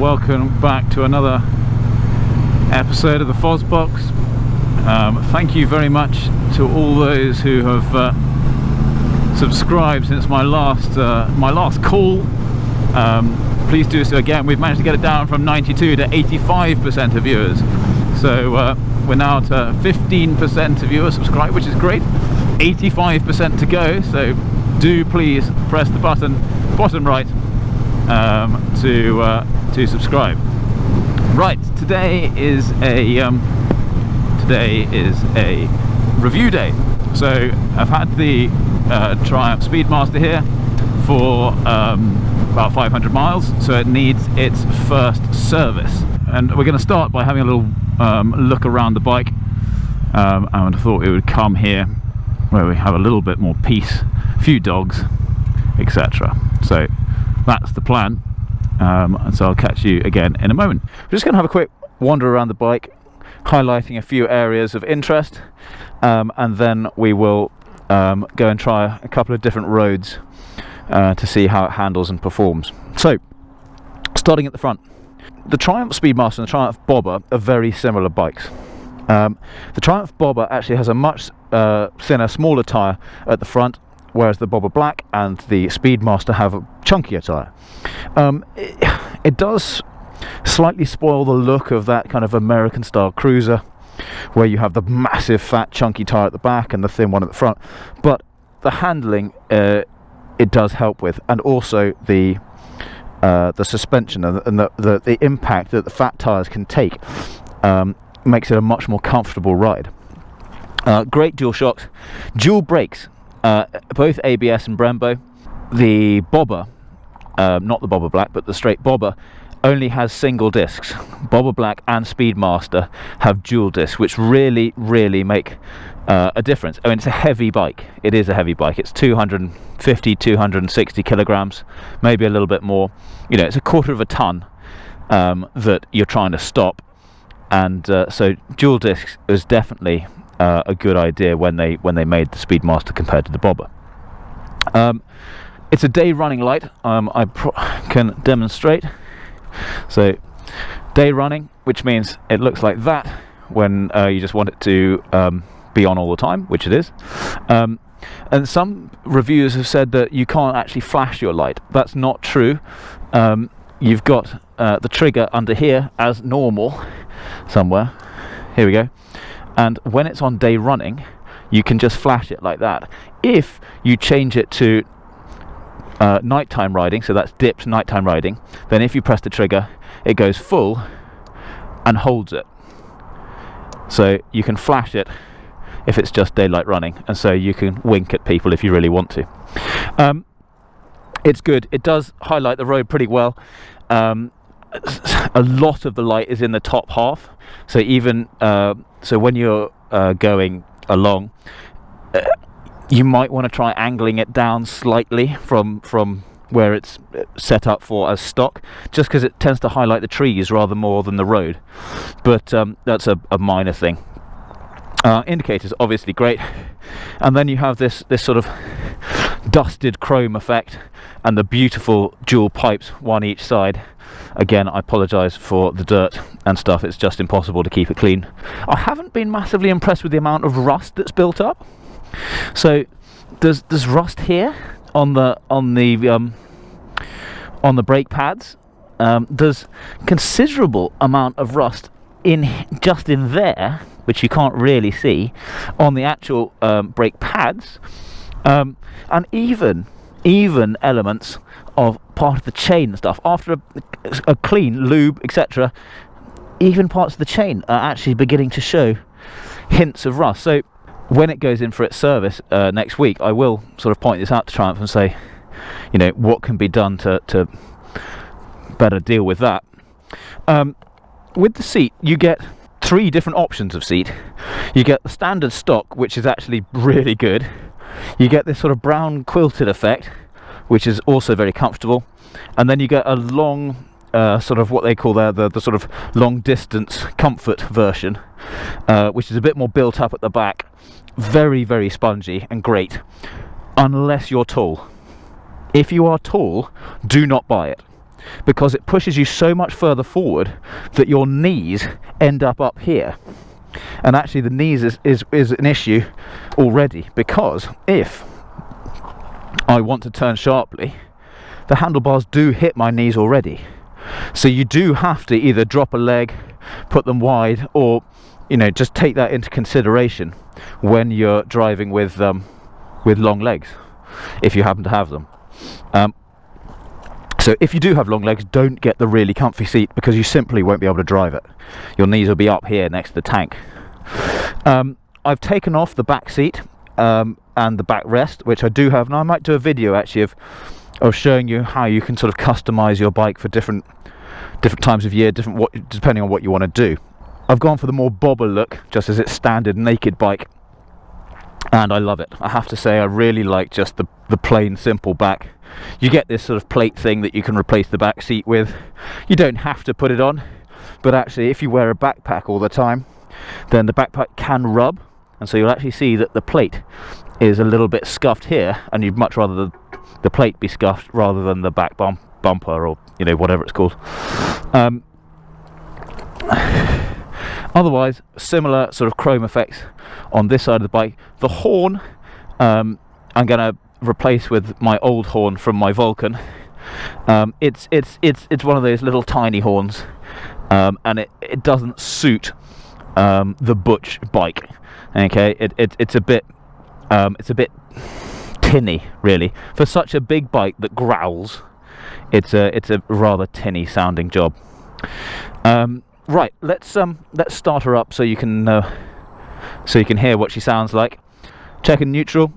welcome back to another episode of the FozBox. Thank you very much to all those who have subscribed since my last call. Please do so again. We've managed to get it down from 92 to 85% of viewers, so we're now to 15% of viewers subscribed, which is great. 85% to go, so do please press the button bottom right to subscribe. Right, today is a review day. So I've had the Triumph Speedmaster here for about 500 miles, so it needs its first service, and we're going to start by having a little look around the bike. And I thought we would come here where we have a little bit more peace, a few dogs, etc. So that's the plan, and so I'll catch you again in a moment. We're just going to have a quick wander around the bike, highlighting a few areas of interest, and then we will go and try a couple of different roads to see how it handles and performs. So, starting at the front, the Triumph Speedmaster and the Triumph Bobber are very similar bikes. The Triumph Bobber actually has a much thinner, smaller tyre at the front, whereas the Bobber Black and the Speedmaster have a chunkier tyre. It does slightly spoil the look of that kind of American style cruiser, where you have the massive fat chunky tyre at the back and the thin one at the front, but the handling it does help with, and also the suspension and the impact that the fat tyres can take makes it a much more comfortable ride. Great dual shocks, dual brakes, both ABS and Brembo. The Bobber, not the Bobber Black, but the straight Bobber, only has single discs. Bobber Black and Speedmaster have dual discs, which really make a difference. I mean, it's a heavy bike. It is a heavy bike. It's 250-260 kilograms, maybe a little bit more. You know, it's a quarter of a ton that you're trying to stop, and so dual discs is definitely a good idea when they made the Speedmaster compared to the Bobber. It's a day running light. I can demonstrate. So day running, which means it looks like that when you just want it to be on all the time, which it is. And some reviewers have said that you can't actually flash your light. That's not true. You've got the trigger under here as normal somewhere. Here we go. And when it's on day running, you can just flash it like that. If you change it to nighttime riding, so that's dipped nighttime riding, then if you press the trigger, it goes full and holds it. So you can flash it if it's just daylight running, and so you can wink at people if you really want to. It's good. It does highlight the road pretty well. A lot of the light is in the top half, so even so when you're going along, you might want to try angling it down slightly from where it's set up for as stock, just because it tends to highlight the trees rather more than the road, but that's a minor thing. Indicators obviously great, and then you have this sort of dusted chrome effect and the beautiful dual pipes, one each side. Again, I apologise for the dirt and stuff, it's just impossible to keep it clean. I haven't been massively impressed with the amount of rust that's built up. So there's rust here on the brake pads. There's considerable amount of rust just in there, which you can't really see on the actual brake pads, and even elements of part of the chain and stuff. After a clean lube, etc., even parts of the chain are actually beginning to show hints of rust. So when it goes in for its service next week, I will sort of point this out to Triumph and say, you know, what can be done to better deal with that. With the seat, you get 3 different options of seat. You get the standard stock, which is actually really good. You get this sort of brown quilted effect, which is also very comfortable, and then you get a long sort of what they call the sort of long distance comfort version, which is a bit more built up at the back, very spongy and great, unless you're tall. If you are tall, do not buy it. because it pushes you so much further forward that your knees end up here. And actually the knees is an issue already, because if I want to turn sharply, the handlebars do hit my knees already. So you do have to either drop a leg, put them wide, or, you know, just take that into consideration when you're driving with long legs, if you happen to have them. So if you do have long legs, don't get the really comfy seat, because you simply won't be able to drive it. Your knees will be up here next to the tank. I've taken off the back seat and the backrest, which I do have, and I might do a video actually of showing you how you can sort of customize your bike for different times of year, depending on what you want to do. I've gone for the more bobber look, just as its standard naked bike, and I love it. I have to say, I really like just the plain simple back. You get this sort of plate thing that you can replace the back seat with. You don't have to put it on, but actually if you wear a backpack all the time, then the backpack can rub, and so you'll actually see that the plate is a little bit scuffed here, and you'd much rather the plate be scuffed rather than the back bumper, or, you know, whatever it's called. Otherwise, similar sort of chrome effects on this side of the bike. The horn I'm going to replace with my old horn from my Vulcan. It's one of those little tiny horns, and it doesn't suit the butch bike. Okay, it's a bit tinny, really, for such a big bike that growls. It's a rather tinny sounding job. Right, let's start her up so you can hear what she sounds like. Checking neutral.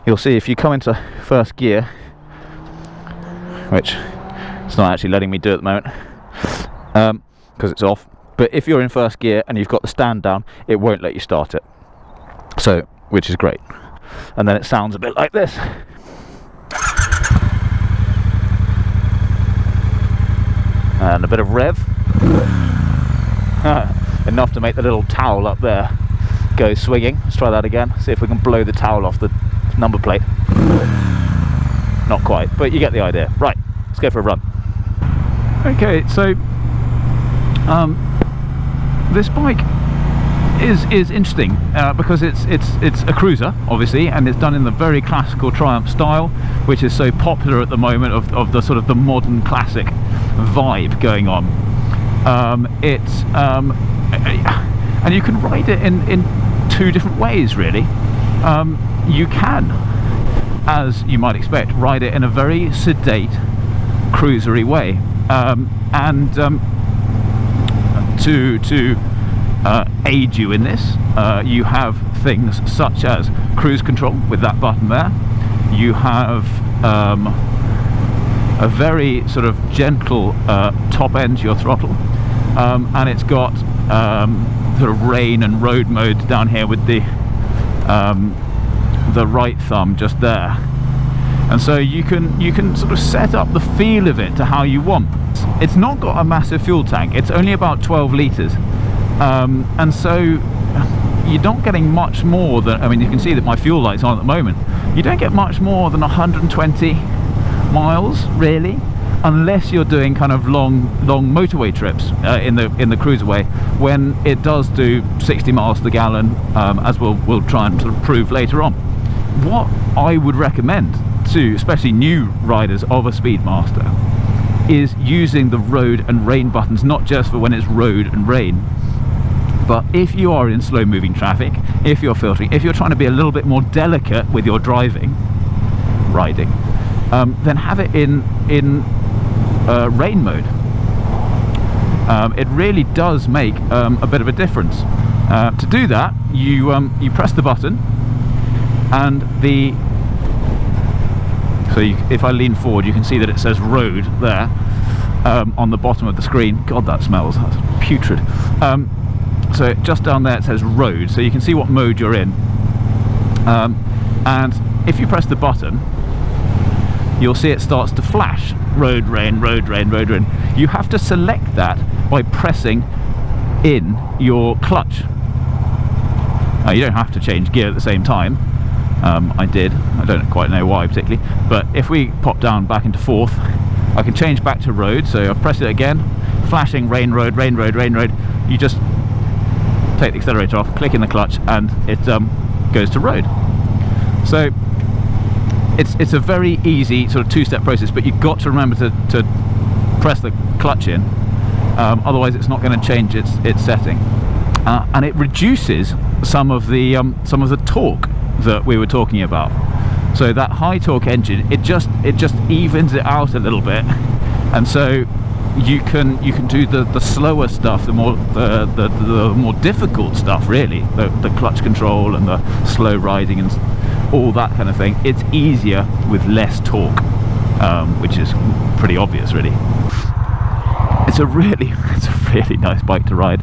You'll see if you come into first gear, which it's not actually letting me do at the moment because it's off. But if you're in first gear and you've got the stand down, it won't let you start it. So, which is great. And then it sounds a bit like this. And a bit of rev. Enough to make the little towel up there go swinging. Let's try that again. See if we can blow the towel off the number plate. Not quite, but you get the idea. Right, let's go for a run. Okay, so this bike is interesting because it's a cruiser, obviously, and it's done in the very classical Triumph style, which is so popular at the moment, of the sort of the modern classic vibe going on. And you can ride it in two different ways, really. You can, as you might expect, ride it in a very sedate, cruisery way, and to aid you in this, you have things such as cruise control with that button there. You have a very sort of gentle top end to your throttle, and it's got sort of rain and road mode down here with the right thumb just there, and so you can sort of set up the feel of it to how you want. It's not got a massive fuel tank. It's only about 12 litres, and so you're not getting much more than, I mean, you can see that my fuel light's on at the moment. You don't get much more than 120 miles, really, unless you're doing kind of long motorway trips in the cruiserway, when it does do 60 miles to the gallon, as we'll try and sort of prove later on. What I would recommend to especially new riders of a Speedmaster is using the road and rain buttons, not just for when it's road and rain, but if you are in slow moving traffic, if you're filtering, if you're trying to be a little bit more delicate with your riding, then have it in rain mode. It really does make a bit of a difference. To do that, you press the button, and if I lean forward, you can see that it says road there on the bottom of the screen. God, that smells, that's putrid. So just down there it says road, so you can see what mode you're in, and if you press the button, you'll see it starts to flash road, rain, road, rain, road, rain. You have to select that by pressing in your clutch. You don't have to change gear at the same time. I did, I don't quite know why particularly, but if we pop down back into fourth, I can change back to road, so I press it again, flashing rain road, rain road, rain road. You just take the accelerator off, click in the clutch, and it goes to road. So it's a very easy sort of two-step process, but you've got to remember to press the clutch in, otherwise it's not going to change its setting, and it reduces some of the torque that we were talking about. So that high torque engine, it just evens it out a little bit, and so you can do the slower stuff, the more difficult stuff, really, the clutch control and the slow riding and all that kind of thing. It's easier with less torque, which is pretty obvious, really. It's a really nice bike to ride.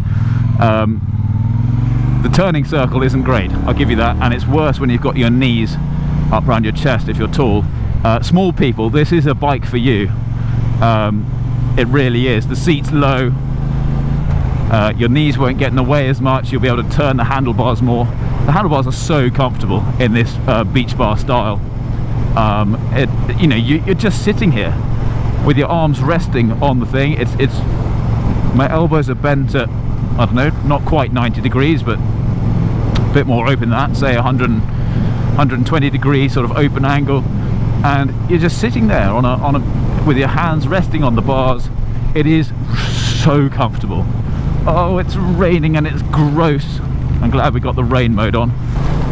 The turning circle isn't great, I'll give you that, and it's worse when you've got your knees up around your chest if you're tall. Small people, this is a bike for you. It really is. The seat's low, your knees won't get in the way as much, you'll be able to turn the handlebars more. The handlebars are so comfortable in this beach bar style. You know, you're just sitting here with your arms resting on the thing. It's my elbows are bent at, I don't know, not quite 90 degrees, but a bit more open than that, say 120 degree sort of open angle, and you're just sitting there on a with your hands resting on the bars. It is so comfortable. Oh, it's raining and it's gross. I'm glad we got the rain mode on.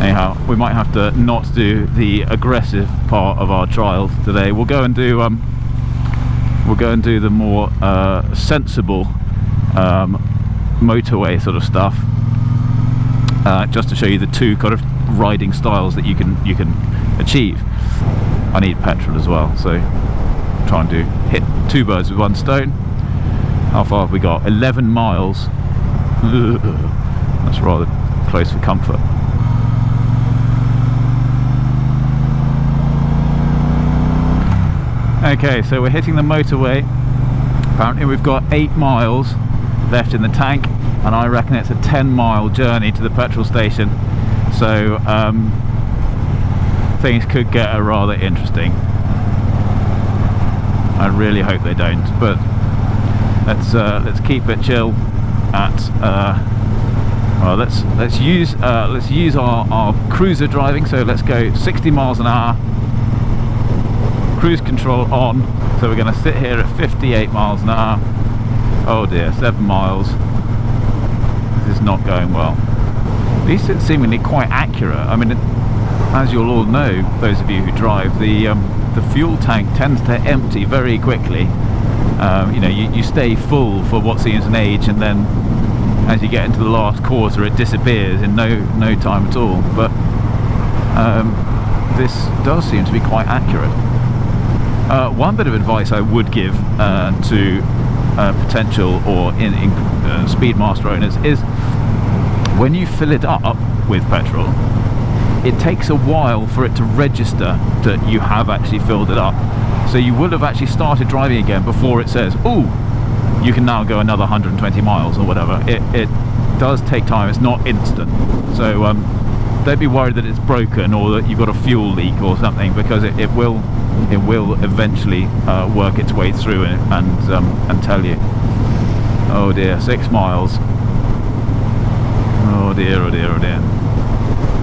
Anyhow, we might have to not do the aggressive part of our trial today. We'll go and do the more sensible motorway sort of stuff, just to show you the two kind of riding styles that you can achieve. I need petrol as well, so try and hit two birds with one stone. How far have we got? 11 miles. That's rather close for comfort. Okay, so we're hitting the motorway. Apparently we've got 8 miles left in the tank, and I reckon it's a 10-mile journey to the petrol station, so things could get rather interesting. I really hope they don't, but let's keep it chill at well, let's use our cruiser driving. So let's go 60 miles an hour, cruise control on. So we're going to sit here at 58 miles an hour. Oh dear, 7 miles. This is not going well. These are seemingly quite accurate. I mean, as you'll all know, those of you who drive, the fuel tank tends to empty very quickly. You know, you stay full for what seems an age, and then as you get into the last quarter it disappears in no time at all. But this does seem to be quite accurate. One bit of advice I would give to potential or in Speedmaster owners is, when you fill it up with petrol, it takes a while for it to register that you have actually filled it up. So you would have actually started driving again before it says, oh, you can now go another 120 miles or whatever. It does take time, it's not instant. So don't be worried that it's broken or that you've got a fuel leak or something, because it will eventually work its way through and tell you. Oh dear, 6 miles. Oh dear, oh dear, oh dear.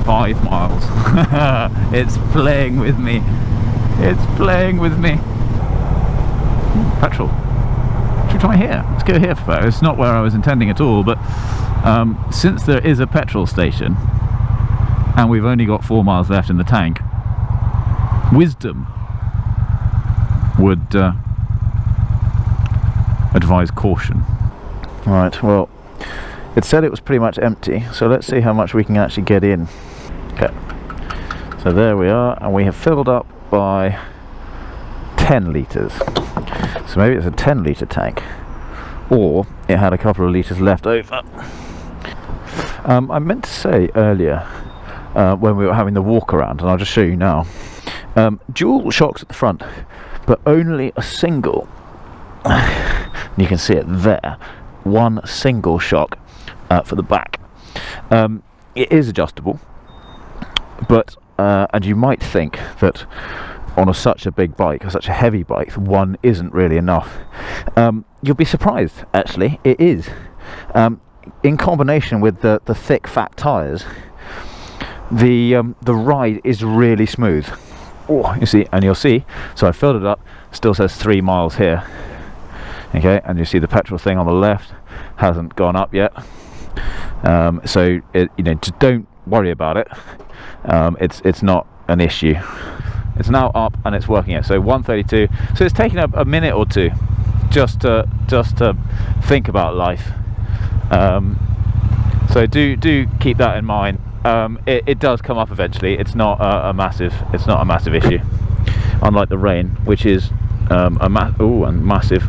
5 miles. It's playing with me. It's playing with me. Petrol. Should we try here? Let's go here first. It's not where I was intending at all, but since there is a petrol station and we've only got 4 miles left in the tank, wisdom would advise caution. Right, well, it said it was pretty much empty, so let's see how much we can actually get in. Okay, so there we are, and we have filled up by 10 litres. So maybe it's a 10 litre tank, or it had a couple of litres left over. I meant to say earlier, when we were having the walk around, and I'll just show you now, dual shocks at the front, but only a single. You can see it there, one single shock for the back. It is adjustable, but and you might think that on such a big bike, or such a heavy bike, one isn't really enough. You'll be surprised, actually, it is. In combination with the thick fat tyres, the ride is really smooth. Oh, you see, and you'll see, so I filled it up, still says 3 miles here. Okay, and you see the petrol thing on the left hasn't gone up yet. So just don't worry about it. It's not an issue. It's now up and it's working it. So 132. So it's taken a minute or two just to think about life. So do keep that in mind. It does come up eventually. It's not a massive issue, unlike the rain, which is a massive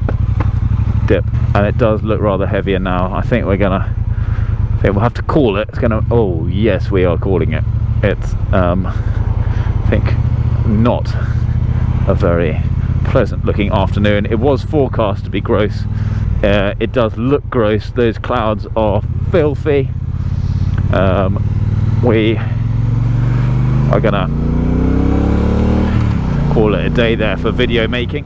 dip, and it does look rather heavier now. I think we'll have to call it. It's gonna. Oh yes, we are calling it. It's I think not a very pleasant looking afternoon. It was forecast to be gross. It does look gross. Those clouds are filthy. We are gonna call it a day there for video making.